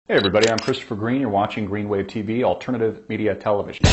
Hey everybody, I'm Christopher Green. You're watching Greenwave TV, alternative media television.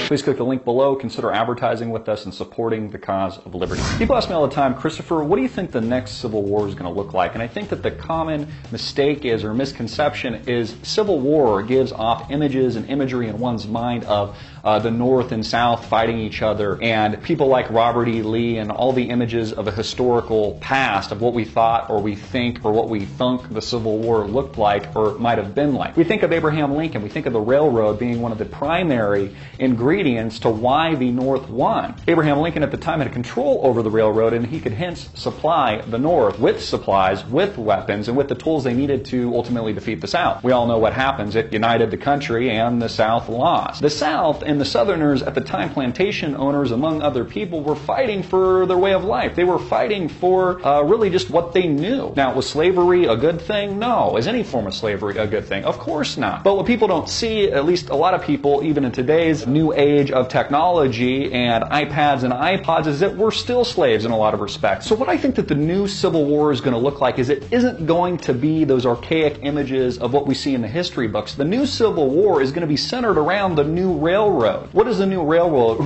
Please click the link below, consider advertising with us and supporting the cause of liberty. People ask me all the time, Christopher, what do you think the next Civil War is going to look like? And I think that the common mistake is, or misconception is, Civil War gives off images and imagery in one's mind of the North and South fighting each other, and people like Robert E. Lee and all the images of a historical past of what we thought or we think or what we thunk the Civil War looked like or might have been like. We think of Abraham Lincoln, we think of the railroad being one of the primary ingredients to why the North won. Abraham Lincoln at the time had control over the railroad, and he could hence supply the North with supplies, with weapons, and with the tools they needed to ultimately defeat the South. We all know what happens. It united the country and the South lost. The South and the Southerners at the time, plantation owners among other people, were fighting for their way of life. They were fighting for really just what they knew. Now, was slavery a good thing? No. Is any form of slavery a good thing? Of course not. But what people don't see, at least a lot of people, even in today's new age of technology and iPads and iPods, is that we're still slaves in a lot of respects. So what I think that the new Civil War is going to look like is it isn't going to be those archaic images of what we see in the history books. The new Civil War is going to be centered around the new railroad. What is the new railroad?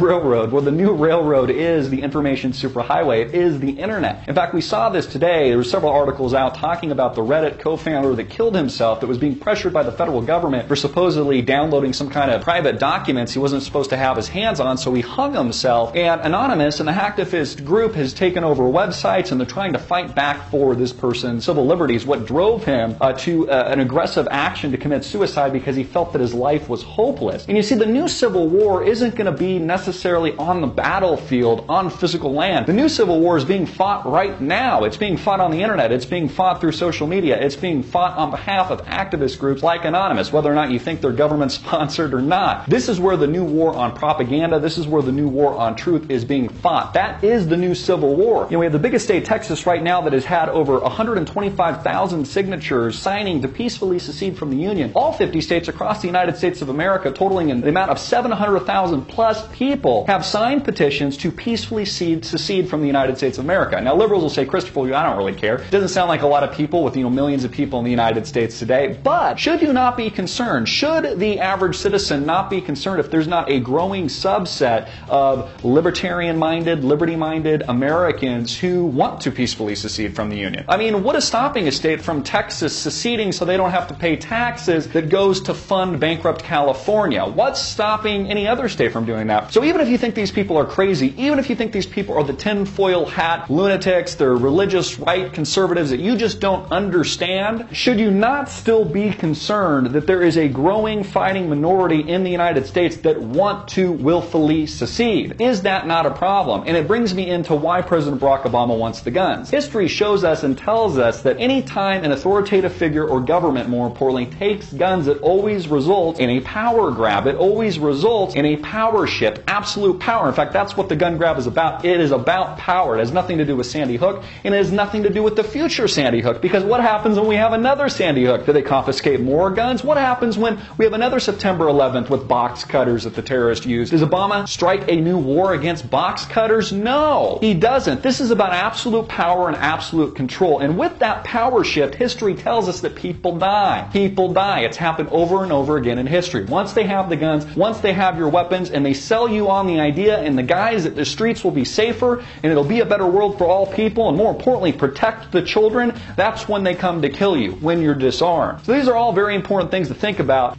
Well, the new railroad is the information superhighway. It is the internet. In fact, we saw this today. There were several articles out talking about the Reddit co-founder that killed himself, that was being pressured by the federal government for supposedly downloading some kind of private documents he wasn't supposed to have his hands on, so he hung himself. And Anonymous, an hacktivist group, has taken over websites, and they're trying to fight back for this person's civil liberties. What drove him to an aggressive action to commit suicide because he felt that his life was hopeless. And you see, the new Civil War isn't going to be necessarily on the battlefield, on physical land. The new Civil War is being fought right now. It's being fought on the internet. It's being fought through social media. It's being fought on behalf of activist groups like Anonymous, whether or not you think they're government sponsored or not. This is where the new war on propaganda, this is where the new war on truth is being fought. That is the new Civil War. You know, we have the biggest state, Texas, right now that has had over 125,000 signatures signing to peacefully secede from the Union. All 50 states across the United States of America, totaling in the amount of 700,000 plus people, have signed petitions to peacefully secede from the United States of America. Now, liberals will say, Christopher, I don't really care. It doesn't sound like a lot of people with, millions of people in the United States today. But should you not be concerned? Should the average citizen not be concerned if there's not a growing subset of libertarian-minded, liberty-minded Americans who want to peacefully secede from the Union? I mean, what is stopping a state from Texas seceding so they don't have to pay taxes that goes to fund bankrupt California? What's stopping any other state from doing that? So even if you think these people are crazy, even if you think these people are the tinfoil hat lunatics, they're religious right conservatives that you just don't understand, should you not still be concerned that there is a growing fighting minority in the United States that want to willfully secede? Is that not a problem? And it brings me into why President Barack Obama wants the guns. History shows us and tells us that any time an authoritative figure or government, more importantly, takes guns, it always results in a power grab. It always results in a power shift, absolute power. In fact, that's what the gun grab is about. It is about power. It has nothing to do with Sandy Hook, and it has nothing to do with the future Sandy Hook, because what happens when we have another Sandy Hook? Do they confiscate more guns? What happens when we have another September 11th with box cutters that the terrorists used? Does Obama strike a new war against box cutters? No, he doesn't. This is about absolute power and absolute control. And with that power shift, history tells us that people die. People die. It's happened over and over again in history. Once they have the guns, once they have your weapons, and they sell you on the idea and the guise that the streets will be safer and it'll be a better world for all people, and more importantly, protect the children, that's when they come to kill you, when you're disarmed. So these are all very important things to think about.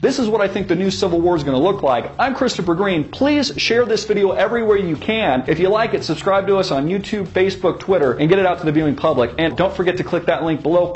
This is what I think the new Civil War is going to look like. I'm Christopher Green. Please share this video everywhere you can. If you like it, subscribe to us on YouTube, Facebook, Twitter, and get it out to the viewing public. And don't forget to click that link below.